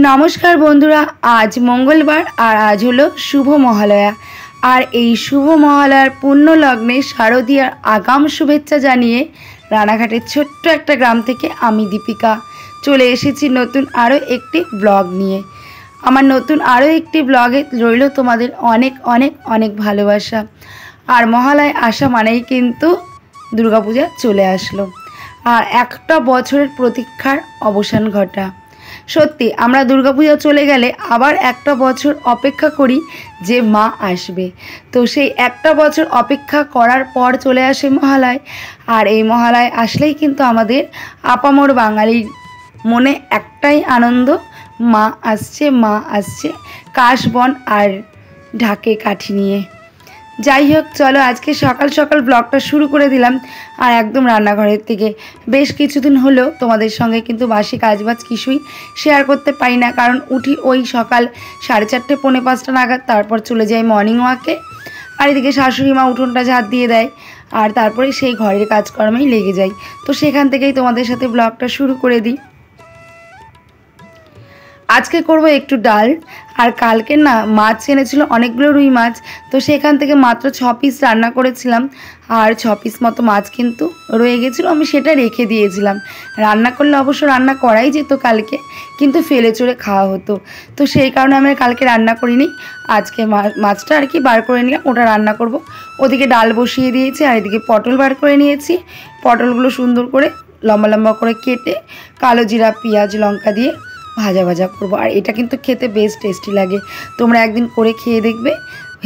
নমস্কার বন্ধুরা, আজ মঙ্গলবার আর আজ হলো শুভ মহালয়া। আর এই শুভ মহালয়ার পুণ্য লগ্নে শারদীয়ার আগাম শুভেচ্ছা জানিয়ে রানাঘাটের ছোট্ট একটা গ্রাম থেকে আমি দীপিকা চলে এসেছি নতুন আরও একটি ব্লগ নিয়ে। আমার নতুন আরও একটি ব্লগে রইল তোমাদের অনেক অনেক অনেক ভালোবাসা। আর মহালয়া আসা মানেই কিন্তু দুর্গাপূজা চলে আসলো, আর একটা বছরের প্রতীক্ষার অবসান ঘটা। সত্যি আমরা দুর্গাপূজা চলে গেলে আবার একটা বছর অপেক্ষা করি যে মা আসবে। তো সেই একটা বছর অপেক্ষা করার পর চলে আসে মহালয়। আর এই মহালয় আসলেই কিন্তু আমাদের আপামর বাঙালির মনে একটাই আনন্দ, মা আসছে মা আসছে, কাশবন আর ঢাকে কাঠি নিয়ে। যাই হোক, চলো আজকে সকাল সকাল ব্লগটা শুরু করে দিলাম। আর একদম রান্নাঘরের থেকে বেশ কিছুদিন হলো তোমাদের সঙ্গে কিন্তু বাসি কাজবাজ কিছুই শেয়ার করতে পারি না, কারণ উঠি ওই সকাল 4:30 পৌনে 5টা নাগাদ, তারপর চলে যাই মর্নিং ওয়াকে। আর এদিকে শাশুড়ি মা উঠোনটা ঝাঁট দিয়ে দেয়, আর তারপরে সেই ঘরের কাজকর্মেই লেগে যাই। তো সেখান থেকেই তোমাদের সাথে ব্লগটা শুরু করে দিই। আজকে করব একটু ডাল, আর কালকে না মাছ এনেছিল অনেকগুলো রুই মাছ, তো সেখান থেকে মাত্র 6 পিস রান্না করেছিলাম। আর 6 পিস মতো মাছ কিন্তু রয়ে গেছিলো, আমি সেটা রেখে দিয়েছিলাম। রান্না করলে অবশ্য রান্না করাই যেত কালকে, কিন্তু ফেলে চড়ে খাওয়া হতো, তো সেই কারণে আমি কালকে রান্না করিনি। আজকে মাছটা আর কি বার করে নিলাম, ওটা রান্না করব। ওদিকে ডাল বসিয়ে দিয়েছি, আর এদিকে পটল বার করে নিয়েছি। পটলগুলো সুন্দর করে লম্বা লম্বা করে কেটে কালো জিরা পেঁয়াজ লঙ্কা দিয়ে ভাজা ভাজা করবো। আর এটা কিন্তু খেতে বেশ টেস্টি লাগে, তোমরা একদিন করে খেয়ে দেখবে,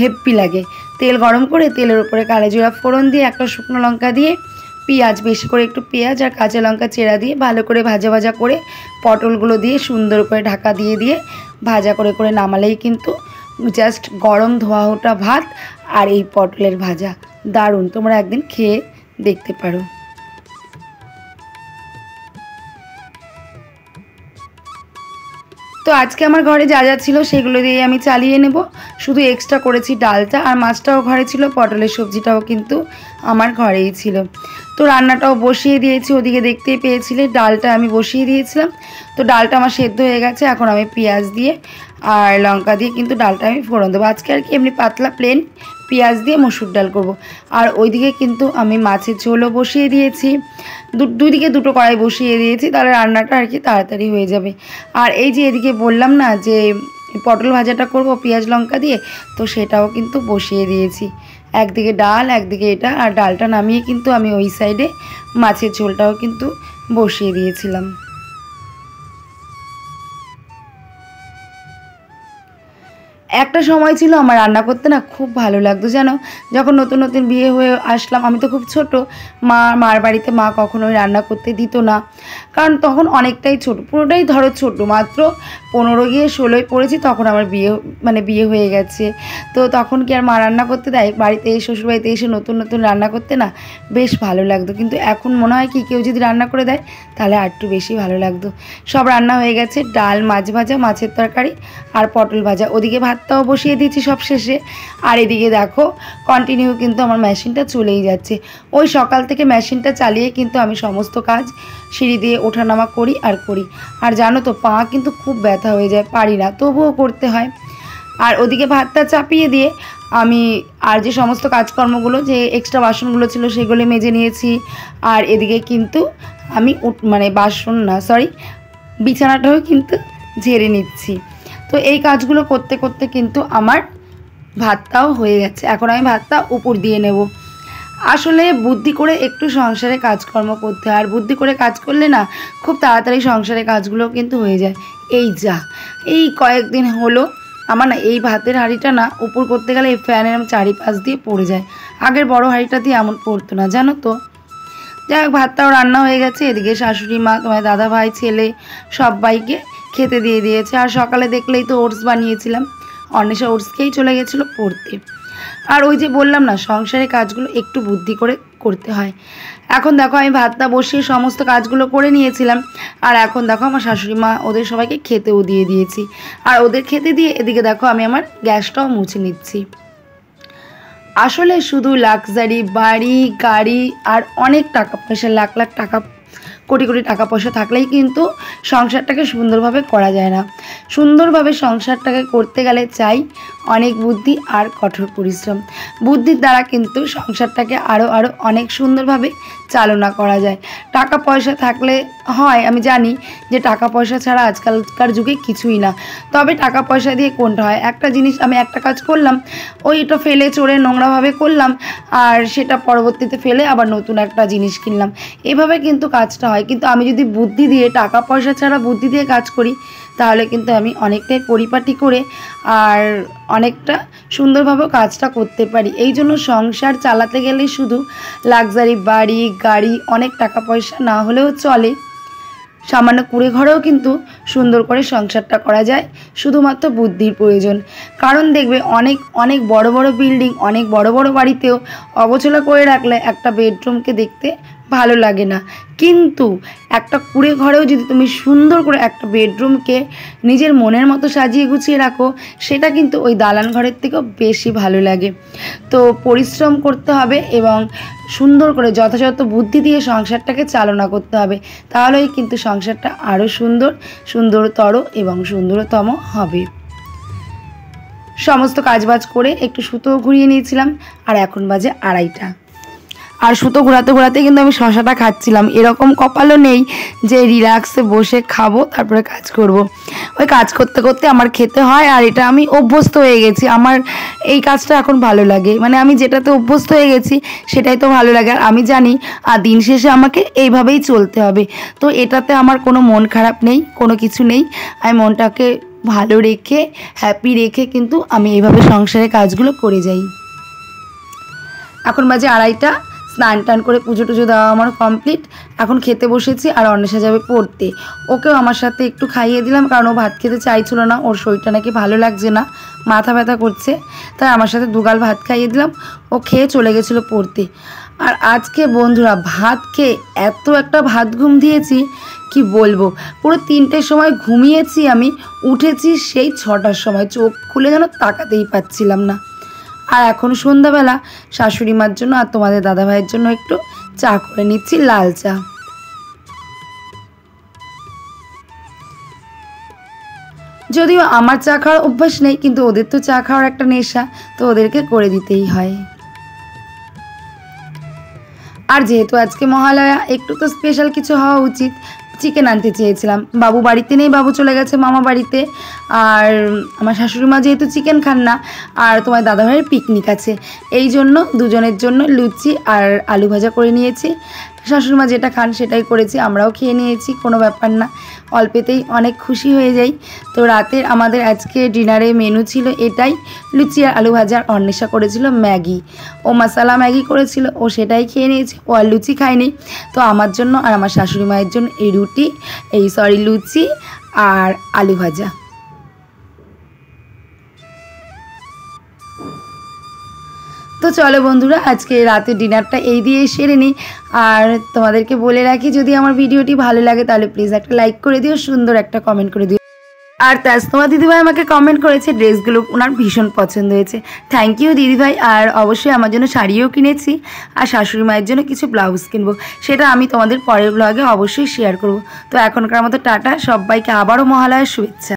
হেব্বি লাগে। তেল গরম করে তেলের উপরে কালো জিরা ফোড়ন দিয়ে একটা শুকনো লঙ্কা দিয়ে পেঁয়াজ, বেশি করে একটু পেঁয়াজ আর কাঁচা লঙ্কা চেরা দিয়ে ভালো করে ভাজা ভাজা করে পটলগুলো দিয়ে সুন্দর করে ঢাকা দিয়ে দিয়ে ভাজা করে করে নামালেই কিন্তু জাস্ট গরম ধোয়া ওঠা ভাত আর এই পটলের ভাজা দারুণ, তোমরা একদিন খেয়ে দেখতে পারো। তো আজকে আমার ঘরে যা যা ছিল সেগুলো দিয়ে আমি চালিয়ে নেব। শুধু এক্সট্রা করেছি ডালটা, আর মাছটাও ঘরে ছিল, পটলের সবজিটাও কিন্তু আমার ঘরেই ছিল। তো রান্নাটাও বসিয়ে দিয়েছি, ওদিকে দেখতেই পেয়েছিলে ডালটা আমি বসিয়ে দিয়েছিলাম। তো ডালটা আমার সেদ্ধ হয়ে গেছে, এখন আমি পেঁয়াজ দিয়ে আর লঙ্কা দিয়ে কিন্তু ডালটা আমি ফোড়ন দেবো। আজকে আর কি এমনি পাতলা প্লেন পেঁয়াজ দিয়ে মসুর ডাল করব। আর ওইদিকে কিন্তু আমি মাছের ঝোলও বসিয়ে দিয়েছি, দুই দিকে দুটো কড়াই বসিয়ে দিয়েছি, তাহলে রান্নাটা আর কি তাড়াতাড়ি হয়ে যাবে। আর এই যে এদিকে বললাম না যে পটল ভাজাটা করব পেঁয়াজ লঙ্কা দিয়ে, তো সেটাও কিন্তু বসিয়ে দিয়েছি। একদিকে ডাল একদিকে এটা, আর ডালটা নামিয়ে কিন্তু আমি ওই সাইডে মাছের ঝোলটাও কিন্তু বসিয়ে দিয়েছিলাম। একটা সময় ছিল আমার রান্না করতে না খুব ভালো লাগতো, জানো। যখন নতুন নতুন বিয়ে হয়ে আসলাম, আমি তো খুব ছোট, মার বাড়িতে মা কখনোই রান্না করতে দিত না, কারণ তখন অনেকটাই ছোট, পুরোটাই ধরো ছোট, মাত্র 15 গিয়ে 16 পড়েছি, তখন আমার বিয়ে হয়ে গেছে। তো তখন কি আর মা রান্না করতে দেয়? বাড়িতে শ্বশুরবাড়িতে এসে নতুন নতুন রান্না করতে না বেশ ভালো লাগতো, কিন্তু এখন মনে হয় কি কেউ যদি রান্না করে দেয় তাহলে আর একটু বেশি ভালো লাগতো। সব রান্না হয়ে গেছে, ডাল, মাছ ভাজা, মাছের তরকারি আর পটল ভাজা, ওদিকে ভাতটাও বসিয়ে দিয়েছি সব শেষে। আর এদিকে দেখো কন্টিনিউ কিন্তু আমার মেশিনটা চলেই যাচ্ছে, ওই সকাল থেকে মেশিনটা চালিয়ে কিন্তু আমি সমস্ত কাজ সিঁড়ি দিয়ে ওঠানামা করি। আর জানো তো পা কিন্তু খুব ব্যথা হয়ে যায়, পারি না, তবুও করতে হয়। আর ওদিকে ভাতটা চাপিয়ে দিয়ে আমি আর যে সমস্ত কাজকর্মগুলো, যে এক্সট্রা বাসনগুলো ছিল সেগুলো মেজে নিয়েছি। আর এদিকে কিন্তু আমি বিছানাটাও কিন্তু ঝেড়ে নিচ্ছি। তো এই কাজগুলো করতে করতে কিন্তু আমার ভাতটাও হয়ে গেছে, এখন আমি ভাতটা উপর দিয়ে নেব। আসলে বুদ্ধি করে একটু সংসারে কাজকর্ম করতে হয়, আর বুদ্ধি করে কাজ করলে না খুব তাড়াতাড়ি সংসারের কাজগুলো কিন্তু হয়ে যায়। এই কয়েকদিন হলো আমার না এই ভাতের হাঁড়িটা না উপর করতে গেলে এই ফ্যানের চারিপাশ দিয়ে পড়ে যায়, আগের বড় হাঁড়িটা দিয়ে এমন পড়তো না, জানো তো। যাই হোক, ভাতটাও রান্না হয়ে গেছে, এদিকে শাশুড়ি মা, তোমার দাদা ভাই, ছেলে সবাইকে খেতে দিয়ে দিয়েছে। আর সকালে দেখলেই তো ওটস বানিয়েছিলাম, অন্বেষা ওটস খেয়েই চলে গেছিলো পড়তে। আর ওই যে বললাম না সংসারের কাজগুলো একটু বুদ্ধি করে করতে হয়। এখন দেখো আমি ভাতটা বসিয়ে সমস্ত কাজগুলো করে নিয়েছিলাম, আর এখন দেখো আমার শাশুড়ি মা ওদের সবাইকে খেতেও দিয়ে দিয়েছি। আর ওদের খেতে দিয়ে এদিকে দেখো আমি আমার গ্যাসটাও মুছে নিচ্ছি। আসলে শুধু লাক্সারি বাড়ি গাড়ি আর অনেক টাকা পয়সা, লাখ লাখ টাকা কোটি কোটি টাকা পয়সা থাকলেই কিন্তু সংসারটাকে সুন্দরভাবে করা যায় না। সুন্দরভাবে সংসারটাকে করতে গেলে চাই অনেক বুদ্ধি আর কঠোর পরিশ্রম। বুদ্ধির দ্বারা কিন্তু সংসারটাকে আরও অনেক সুন্দরভাবে চালনা করা যায়। টাকা পয়সা থাকলে হয়, আমি জানি যে টাকা পয়সা ছাড়া আজকালকার যুগে কিছুই না, তবে টাকা পয়সা দিয়ে কোনটা হয়? একটা জিনিস আমি একটা কাজ করলাম, ওইটা ফেলে চড়ে নোংরাভাবে করলাম, আর সেটা পরবর্তীতে ফেলে আবার নতুন একটা জিনিস কিনলাম, এভাবে কিন্তু কাজটা হয়। কিন্তু আমি যদি বুদ্ধি দিয়ে, টাকা পয়সা ছাড়া বুদ্ধি দিয়ে কাজ করি, তাহলে কিন্তু আমি অনেকটাই পরিপাটি করে আর অনেকটা সুন্দরভাবে কাজটা করতে পারি। এই জন্য সংসার চালাতে গেলে শুধু লাক্সারি বাড়ি গাড়ি, অনেক টাকা পয়সা না হলেও চলে, সামান্য কুড়ে ঘরেও কিন্তু সুন্দর করে সংসারটা করা যায়, শুধুমাত্র বুদ্ধির প্রয়োজন। কারণ দেখবে অনেক অনেক বড় বড় বিল্ডিং, অনেক বড় বড় বাড়িতেও অগোছালো করে রাখলে একটা বেডরুমকে দেখতে ভালো লাগে না, কিন্তু একটা কুড়ে ঘরেও যদি তুমি সুন্দর করে একটা বেডরুমকে নিজের মনের মতো সাজিয়ে গুছিয়ে রাখো, সেটা কিন্তু ওই দালান ঘরের থেকেও বেশি ভালো লাগে। তো পরিশ্রম করতে হবে এবং সুন্দর করে যথাযথ বুদ্ধি দিয়ে সংসারটাকে চালনা করতে হবে, তাহলেই কিন্তু সংসারটা আরও সুন্দরতর এবং সুন্দরতম হবে। সমস্ত কাজবাজ করে একটু সুতো ঘুরিয়ে নিয়েছিলাম, আর এখন বাজে 2:30। আর সুতো ঘোরাতে ঘোরাতে কিন্তু আমি শশাটা খাচ্ছিলাম। এরকম কপালও নেই যে রিল্যাক্সে বসে খাবো তারপরে কাজ করব। ওই কাজ করতে করতে আমার খেতে হয়, আর এটা আমি অভ্যস্ত হয়ে গেছি। আমার এই কাজটা এখন ভালো লাগে, মানে আমি যেটাতে অভ্যস্ত হয়ে গেছি সেটাই তো ভালো লাগে। আর আমি জানি আর দিন শেষে আমাকে এইভাবেই চলতে হবে, তো এটাতে আমার কোনো মন খারাপ নেই, কোনো কিছু নেই। আমি মনটাকে ভালো রেখে, হ্যাপি রেখে কিন্তু আমি এইভাবে সংসারের কাজগুলো করে যাই। এখন বাজে 2:30। স্নান টান করে পুজো টুজো দেওয়া আমার কমপ্লিট। এখন খেতে বসেছি, আর অন্বেষা যাবে পড়তে। ওকেও আমার সাথে একটু খাইয়ে দিলাম, কারণ ও ভাত খেতে চাইছিল না, ওর শরীরটা নাকি ভালো লাগছে না, মাথা ব্যথা করছে, তাই আমার সাথে দুগাল ভাত খাইয়ে দিলাম। ও খেয়ে চলে গেছিলো পড়তে। আর আজকে বন্ধুরা ভাত খেয়ে এত একটা ভাত ঘুম দিয়েছি কি বলবো, পুরো 3টের সময় ঘুমিয়েছি, আমি উঠেছি সেই 6টার সময়, চোখ খুলে যেন তাকাতেই পাচ্ছিলাম না। আর এখন সন্ধ্যাবেলা শাশুড়ি মার জন্য আর তোমাদের দাদাভাইয়ের জন্য একটু চা করে নিচ্ছি, লাল চা। যদিও আমার চা খাওয়ার অভ্যাস নেই, কিন্তু ওদের তো চা খাওয়ার একটা নেশা, তো ওদেরকে করে দিতেই হয়। আর যেহেতু আজকে মহালয়া, একটু তো স্পেশাল কিছু হওয়া উচিত। চিকেন আনতে চেয়েছিলাম, বাবু বাড়িতে নেই, বাবু চলে গেছে মামা বাড়িতে। আর আমার শাশুড়ি মা যেহেতু চিকেন খান না, আর তোমার দাদাভাইয়ের পিকনিক আছে, এই জন্য দুজনের জন্য লুচি আর আলু ভাজা করে নিয়েছি। শাশুড়ি মা যেটা খান সেটাই করেছি, আমরাও খেয়ে নিয়েছি, কোনো ব্যাপার না, অল্পেতেই অনেক খুশি হয়ে যাই। তো রাতের আমাদের আজকে ডিনারে মেনু ছিল এটাই, লুচি আর আলু ভাজা। আর অন্বেষা করেছিল ম্যাগি, ও মশলা ম্যাগি করেছিল, ও সেটাই খেয়ে নিয়েছে, ও আর লুচি খায়নি। তো আমার জন্য আর আমার শাশুড়ি মায়ের জন্য লুচি আর আলু ভাজা। তো চলো বন্ধুরা, আজকে রাতের ডিনারটা এই দিয়ে সেরে নিই। আর তোমাদেরকে বলে রাখি, যদি আমার ভিডিওটি ভালো লাগে তাহলে প্লিজ একটা লাইক করে দিও, সুন্দর একটা কমেন্ট করে দিও। আর তোমার দিদিভাই আমাকে কমেন্ট করেছে ড্রেসগুলো ওনার ভীষণ পছন্দ হয়েছে, থ্যাংক ইউ দিদিভাই। আর অবশ্যই আমার জন্য শাড়িও কিনেছি, আর শাশুড়ি মায়ের জন্য কিছু ব্লাউজ কিনবো, সেটা আমি তোমাদের পরের ব্লগে অবশ্যই শেয়ার করব। তো এখনকার মতো টাটা, সবাইকে আবারও মহালয়ার শুভেচ্ছা।